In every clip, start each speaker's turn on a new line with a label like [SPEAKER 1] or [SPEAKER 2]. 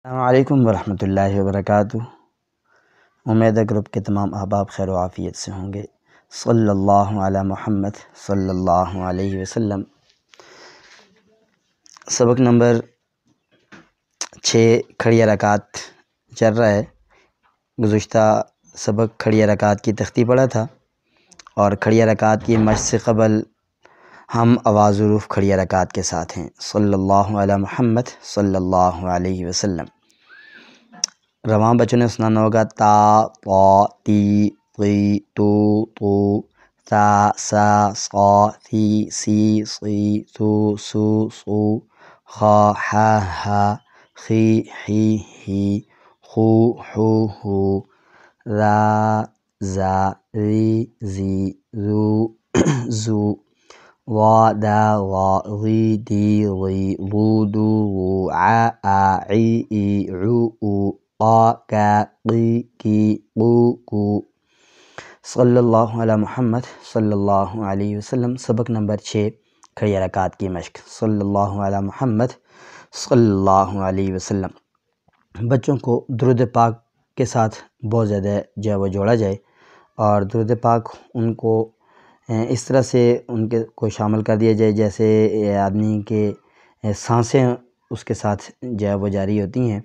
[SPEAKER 1] السلام علیکم ورحمۃ اللہ وبرکاتہ۔ امید ہے گروپ کے تمام احباب خیر و عافیت سے ہوں گے۔ صلی اللہ علی محمد صلی اللہ علیہ وسلم۔ سبق نمبر 6 کھڑی حرکات چل رہا ہے۔ گزشتہ سبق کھڑی حرکات کی تختی پڑھا تھا، اور کھڑی حرکات کی مشق سے قبل ہم آواز حروف کھڑی حرکات کے ساتھ ہیں۔ صلی اللہ علی محمد صلی اللہ علیہ وسلم۔ رواں بچوں نے سنانا ہوگا تا، طا، تی، طی، تو، ثا، سا، صا، ثی، سی، صی، ثو، سو، صو، خا، حا، ہا، خی، حی، ہی، خو، حو، ہو، را، زا، ری، زی، زو، زو، وا، دا، وا، غی، دی، غی، غو، دو، غو، عا، آ، عی، ای، عو، او، قا، کا، قی، کی، قو، کو۔ صلی اللہ علی محمد صلی اللہ علیہ وسلم۔ سبق نمبر 6 کھڑی حرکات کی مشق۔ صلی اللہ علی محمد صلی اللہ علیہ وسلم۔ بچوں کو درود پاک کے ساتھ بہت زیادہ جو ہے وہ جوڑا جائے، اور درود پاک ان کو اس طرح سے ان کے کو شامل کر دیا جائے جیسے آدمی کے سانسیں اس کے ساتھ جو ہے وہ جاری ہوتی ہیں،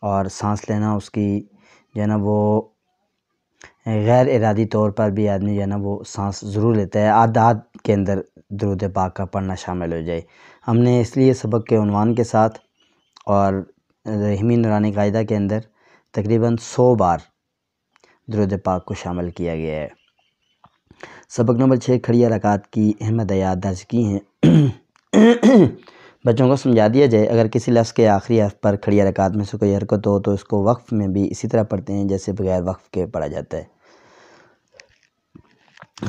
[SPEAKER 1] اور سانس لینا اس کی جو ہے نا وہ غیر ارادی طور پر بھی آدمی جو ہے نا وہ سانس ضرور لیتا ہے۔ عادات کے اندر درود پاک کا پڑھنا شامل ہو جائے۔ ہم نے اس لیے سبق کے عنوان کے ساتھ اور رحیمی نورانی قاعدہ کے اندر تقریباً 100 بار درود پاک کو شامل کیا گیا ہے۔ سبق نمبر 6 کھڑی حرکات کی اہم ہدایات درج کی ہیں۔ بچوں کو سمجھا دیا جائے، اگر کسی لفظ کے آخری حرف پر کھڑی حرکات میں سے کوئی حرکت ہو تو اس کو وقف میں بھی اسی طرح پڑھتے ہیں جیسے بغیر وقف کے پڑھا جاتا ہے۔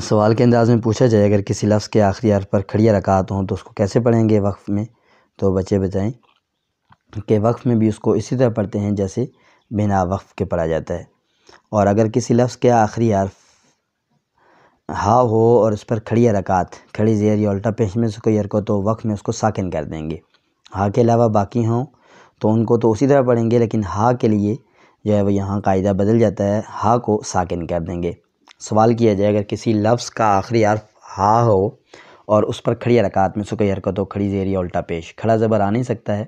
[SPEAKER 1] سوال کے انداز میں پوچھا جائے، اگر کسی لفظ کے آخری حرف پر کھڑی حرکات ہوں تو اس کو کیسے پڑھیں گے وقف میں؟ تو بچے بتائیں کہ وقف میں بھی اس کو اسی طرح پڑھتے ہیں جیسے بنا وقف کے پڑھا جاتا ہے۔ اور اگر کسی لفظ کے آخری حرف ہا ہو اور اس پر کھڑی حرکات، کھڑی زیر یا الٹا پیش میں سے کوئی حرکت ہو، وقف میں اس کو ساکن کر دیں گے۔ ہا کے علاوہ باقی ہوں تو ان کو تو اسی طرح پڑھیں گے، لیکن ہا کے لیے جو ہے وہ یہاں قاعدہ بدل جاتا ہے، ہا کو ساکن کر دیں گے۔ سوال کیا جائے، اگر کسی لفظ کا آخری حرف ہا ہو اور اس پر کھڑی حرکات میں سے کوئی حرکت ہو، کھڑی زیر یا الٹا پیش، کھڑا زبر آ نہیں سکتا ہے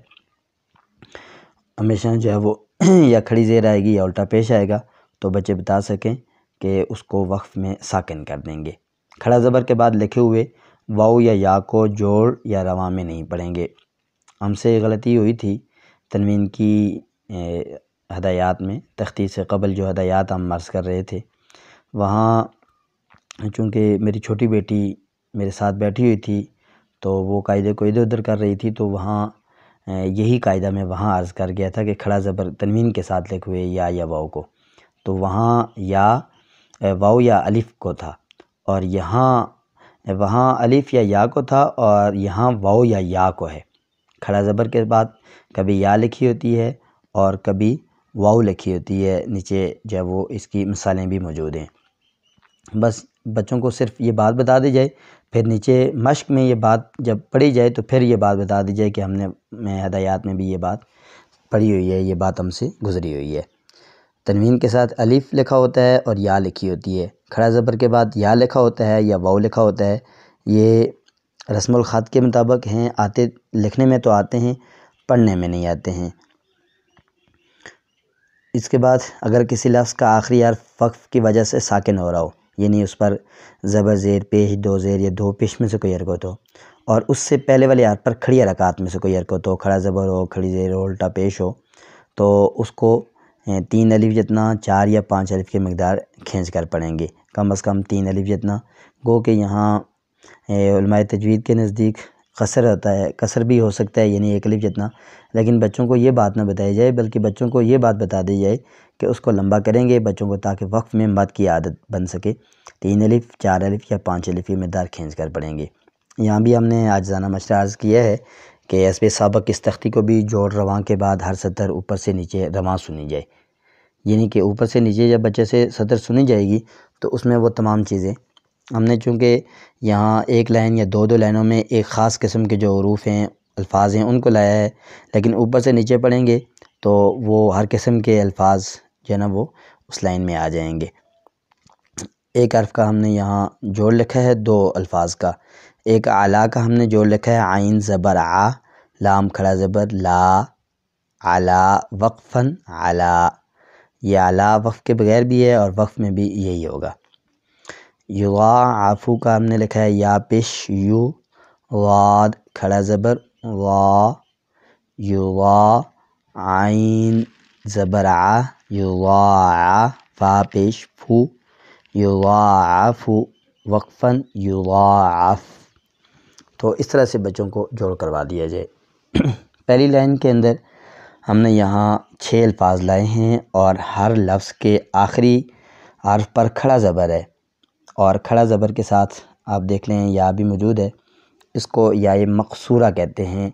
[SPEAKER 1] ہمیشہ جو ہے وہ یا کھڑی زیر آئے گی یا الٹا پیش آئے گا، تو بچے بتا سکیں کہ اس کو وقف میں ساکن کر دیں گے۔ کھڑا زبر کے بعد لکھے ہوئے واو یا یا کو جوڑ یا رواں میں نہیں پڑھیں گے۔ ہم سے غلطی ہوئی تھی تنوین کی ہدایات میں، تختی سے قبل جو ہدایات ہم مرض کر رہے تھے، وہاں چونکہ میری چھوٹی بیٹی میرے ساتھ بیٹھی ہوئی تھی تو وہ قاعدے کو ادھر ادھر کر رہی تھی، تو وہاں یہی قاعدہ میں وہاں عرض کر گیا تھا کہ کھڑا زبر تنوین کے ساتھ لکھے ہوئے یا واو کو، تو وہاں یا واو یا الف کو تھا، اور وہاں الف یا یا کو تھا، اور یہاں واو یا کو ہے۔ کھڑا زبر کے بعد کبھی یا لکھی ہوتی ہے اور کبھی واو لکھی ہوتی ہے، نیچے جو ہے وہ اس کی مثالیں بھی موجود ہیں۔ بس بچوں کو صرف یہ بات بتا دی جائے، پھر نیچے مشق میں یہ بات جب پڑھی جائے تو پھر یہ بات بتا دی جائے کہ ہم نے ہدایات میں بھی یہ بات پڑھی ہوئی ہے، یہ بات ہم سے گزری ہوئی ہے۔ تنوین کے ساتھ الف لکھا ہوتا ہے اور یا لکھی ہوتی ہے، کھڑا زبر کے بعد یا لکھا ہوتا ہے یا واو لکھا ہوتا ہے۔ یہ رسم الخط کے مطابق ہیں، آتے لکھنے میں تو آتے ہیں، پڑھنے میں نہیں آتے ہیں۔ اس کے بعد اگر کسی لفظ کا آخری حرف وقف کی وجہ سے ساکن ہو رہا ہو، یعنی اس پر زبر زیر پیش، دو زیر یا دو پیش میں سے کوئی حرکت ہو، اور اس سے پہلے والے حرف پر کھڑی حرکات میں سے کوئی حرکت ہو، کھڑا زبر ہو، کھڑی زیر ہو، الٹا پیش ہو، تو اس کو 3 الف جتنا 4 یا 5 الف کی مقدار کھینچ کر پڑھیں گے، کم از کم 3 الف جتنا۔ گو کہ یہاں علماء تجوید کے نزدیک قصر ہوتا ہے، قصر بھی ہو سکتا ہے، یعنی 1 الف جتنا، لیکن بچوں کو یہ بات نہ بتائی جائے، بلکہ بچوں کو یہ بات بتا دی جائے کہ اس کو لمبا کریں گے بچوں کو، تاکہ وقف میں مد کی عادت بن سکے۔ 3 الف، 4 الف یا 5 الف کی مقدار کھینچ کر پڑھیں گے۔ یہاں بھی ہم نے عاجزانہ مشورہ عرض کیا ہے کہ حسب سابق اس تختی کو بھی جوڑ رواں کے بعد ہر سطر اوپر سے نیچے رواں سنی جائے، یعنی کہ اوپر سے نیچے جب بچے سے سطر سنی جائے گی تو اس میں وہ تمام چیزیں ہم نے، چونکہ یہاں ایک لائن یا دو لائنوں میں ایک خاص قسم کے جو حروف ہیں، الفاظ ہیں، ان کو لایا ہے، لیکن اوپر سے نیچے پڑھیں گے تو وہ ہر قسم کے الفاظ جو ہے نا وہ اس لائن میں آ جائیں گے۔ ایک حرف کا ہم نے یہاں جوڑ لکھا ہے 2 الفاظ کا، ایک اعلیٰ کا ہم نے جوڑ لکھا ہے عین زبر ع، لام کھڑا زبر لا، علا وقفاً علا، یہ علا وقف کے بغیر بھی ہے اور وقف میں بھی یہی ہوگا۔ یضاعف کا ہم نے لکھا ہے یا پیش یو، ضاد کھڑا زبر وا، یضا، عین زبر ع، یضاع، فا پیش فو، یضاعف وقفاً یضاعف۔ تو اس طرح سے بچوں کو جوڑ کروا دیا جائے۔ پہلی لائن کے اندر ہم نے یہاں 6 الفاظ لائے ہیں اور ہر لفظ کے آخری حرف پر کھڑا زبر ہے، اور کھڑا زبر کے ساتھ آپ دیکھ لیں یا بھی موجود ہے، اس کو یا مقصورہ کہتے ہیں۔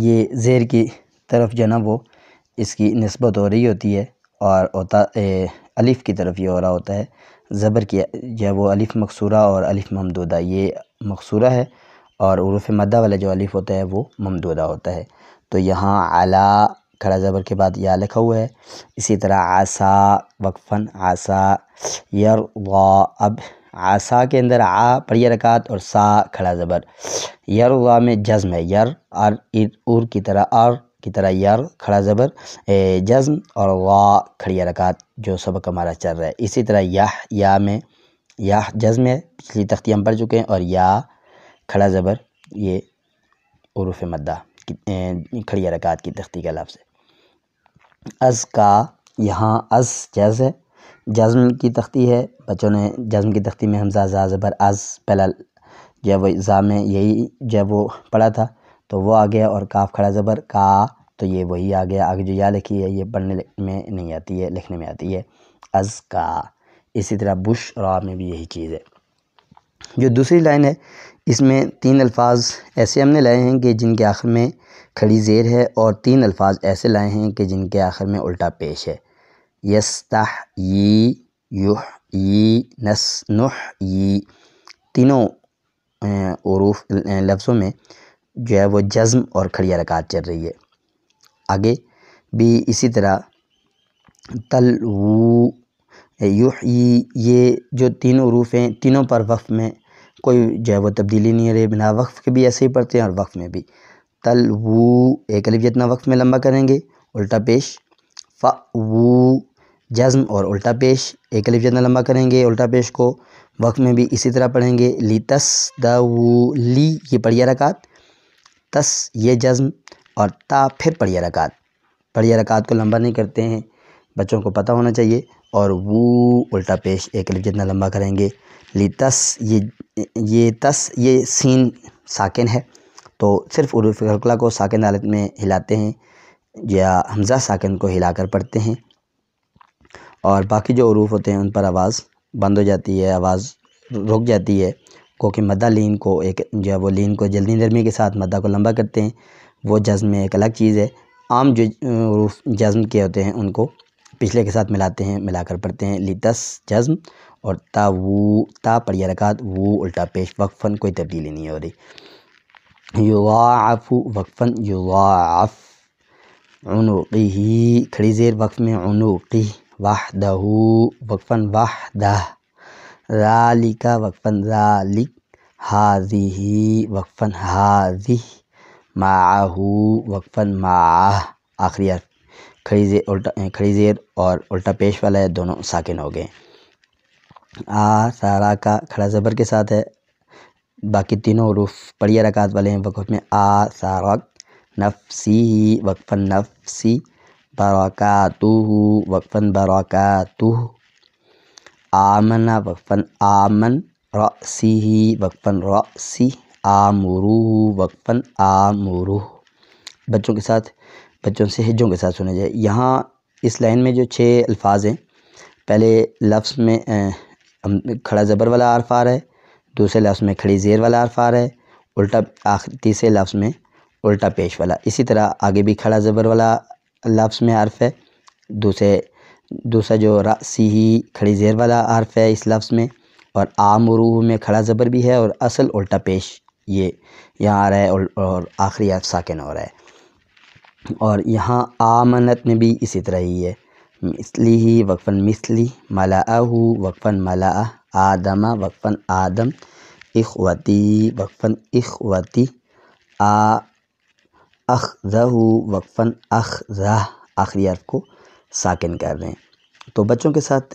[SPEAKER 1] یہ زیر کی طرف جو ہے نا وہ اس کی نسبت ہو رہی ہوتی ہے اور الف کی طرف یہ ہو رہا ہوتا ہے، زبر کی جو وہ الف مقصورہ اور الف ممدودہ، یہ مقصورہ ہے اور حروف مدہ والا جو الف ہوتا ہے وہ ممدودہ ہوتا ہے۔ تو یہاں علا کھڑا زبر کے بعد یا لکھا ہوا ہے، اسی طرح عسا وقفاً عسا، یرضا، اب عسا کے اندر ع پڑھی حرکات اور سا کھڑا زبر، یرضا میں جزم ہے، یر اور کی طرح یر کھڑا زبر جزم اور وا کھڑی حرکات جو سبق ہمارا چل رہا ہے۔ اسی طرح یا میں یا جزم ہے، پچھلی تختی ہم پڑھ چکے ہیں، اور یا کھڑا زبر یہ حروف مدہ کھڑی حرکات کی تختی کا لفظ ہے۔ از کا یہاں از جز ہے، جزم کی تختی ہے، بچوں نے جزم کی تختی میں حمزہ زا زبر از پہلا جب وہ زا میں یہی جب وہ پڑھا تھا تو وہ آ گیا، اور کاف کھڑا زبر کا تو یہ وہی آ گیا، آگے جو یا لکھی ہے یہ پڑھنے میں نہیں آتی ہے، لکھنے میں آتی ہے از کا۔ اسی طرح بش را میں بھی یہی چیز ہے۔ جو دوسری لائن ہے اس میں 3 الفاظ ایسے ہم نے لائے ہیں کہ جن کے آخر میں کھڑی زیر ہے، اور 3 الفاظ ایسے لائے ہیں کہ جن کے آخر میں الٹا پیش ہے، یستحیی، یحیی، نحیی، تینوں حروف لفظوں میں جو ہے وہ جزم اور کھڑی حرکات چل رہی ہے۔ آگے بھی اسی طرح تلوو، یحیی، یہ جو 3 حروف ہیں تینوں پر وقف میں کوئی جو ہے وہ تبدیلی نہیں ہے، بنا وقف کے بھی ایسے ہی پڑھتے ہیں اور وقف میں بھی۔ تلوو ایک الف جتنا وقف میں لمبا کریں گے الٹا پیش، فوو جزم اور الٹا پیش، ایک الف جتنا لمبا کریں گے الٹا پیش کو وقف میں بھی اسی طرح پڑھیں گے۔ لتسدوا، لی یہ پڑھی حرکات، تس یہ جزم اور تا پھر پڑھی حرکات کو لمبا نہیں کرتے ہیں، بچوں کو پتہ ہونا چاہیے، اور وو الٹا پیش ایک الف جتنا لمبا کریں گے۔ لتس یہ تس یہ سین ساکن ہے تو صرف حروف قلقلہ کو ساکن حالت میں ہلاتے ہیں یا حمزہ ساکن کو ہلا کر پڑھتے ہیں، اور باقی جو حروف ہوتے ہیں ان پر آواز بند ہو جاتی ہے، آواز رک جاتی ہے، کیونکہ مدہ لین کو ایک جو ہے وہ لین کو جلدی نرمی کے ساتھ مدہ کو لمبا کرتے ہیں، وہ جزم میں ایک الگ چیز ہے۔ عام جو حروف جزم کے ہوتے ہیں ان کو پچھلے کے ساتھ ملاتے ہیں، ملا کر پڑھتے ہیں، لتس جزم اور تا وو، تا پڑھی حرکات، وو الٹا پیش، وقفاً کوئی تبدیلی نہیں ہو رہی۔ یضاعف وقفاً یضاعف، عنقہ کھڑی زیر وقف میں عنقہ، وحدہ وقفاً وحدہ، ذالک وقفاً ذالک، ہذہ وقفاً ہذہ، معہ وقفاً معہ، آخری حرف کھڑی زیر اور الٹا پیش والا ہے، دونوں ساکن ہو گئے۔ سارا کا کھڑا زبر کے ساتھ ہے، باقی تینوں حروف پڑھی حرکات والے ہیں وقف میں۔ سارک، نفسی وقفاً نفسی، برکاتہ وقفاً برکاتہ، آمن وقفاً آمن، رأسی وقفاً رأسی، آمرہ وقفاً آمرہ۔ بچوں سے ہجوں کے ساتھ سنا جائے۔ یہاں اس لائن میں جو 6 الفاظ ہیں، پہلے لفظ میں کھڑا زبر والا حرف آ رہا ہے، دوسرے لفظ میں کھڑی زیر والا حرف آ رہا ہے، تیسرے لفظ میں الٹا پیش والا، اسی طرح آگے بھی کھڑا زبر والا لفظ میں حرف ہے، دوسرا جو رأسی کھڑی زیر والا حرف ہے اس لفظ میں، اور آمرہ میں کھڑا زبر بھی ہے اور اصل الٹا پیش یہ یہاں آ رہا ہے، اور آخری حرف ساکن ہو رہا ہے۔ اور یہاں آمنت میں بھی اسی طرح ہی ہے، مثلی ہی وقفاً مثلی، ملأہ وقفاً ملأہ، آدم وقفاً آدم، اخوتی وقفاً اخوتی، اخذہ وقفاً اخذہ، آخری حرف کو ساکن کر رہے ہیں۔ تو بچوں کے ساتھ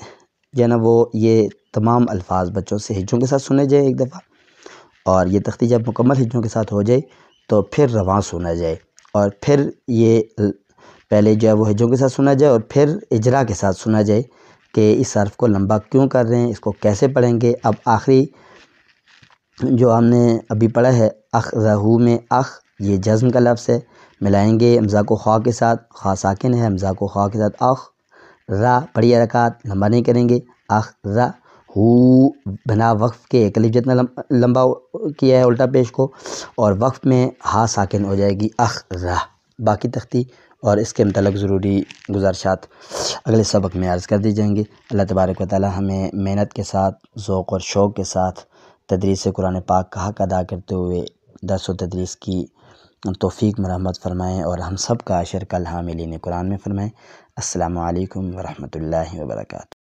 [SPEAKER 1] جو ہے نا وہ یہ تمام الفاظ بچوں سے ہجوں کے ساتھ سنے جائے ایک دفعہ، اور یہ تختی جب مکمل ہجوں کے ساتھ ہو جائے تو پھر رواں سنا جائے، اور پھر یہ پہلے جو ہے وہ ہجوں کے ساتھ سنا جائے اور پھر اجرا کے ساتھ سنا جائے کہ اس حرف کو لمبا کیوں کر رہے ہیں، اس کو کیسے پڑھیں گے۔ اب آخری جو ہم نے ابھی پڑھا ہے اخذہ میں اخ، یہ جزم کا لفظ ہے، ملائیں گے حمزہ کو خا کے ساتھ، خا ساکن ہے، حمزہ کو خا کے ساتھ اخ، را بڑی حرکات لمبا نہیں کریں گے، اخذہ بنا وقف کے ایک الف جتنا لمبا کیا ہے الٹا پیش کو، اور وقف میں ہا ساکن ہو جائے گی اخذہ۔ باقی تختی اور اس کے متعلق ضروری گزارشات اگلے سبق میں عرض کر دی جائیں گے۔ اللہ تبارک و تعالی ہمیں محنت کے ساتھ، ذوق اور شوق کے ساتھ تدریس قرآن پاک کا حق ادا کرتے ہوئے درس و تدریس کی توفیق مرحمت فرمائیں، اور ہم سب کا اشر کل حاملین قرآن میں فرمائیں۔ السلام علیکم ورحمۃ اللہ وبرکاتہ۔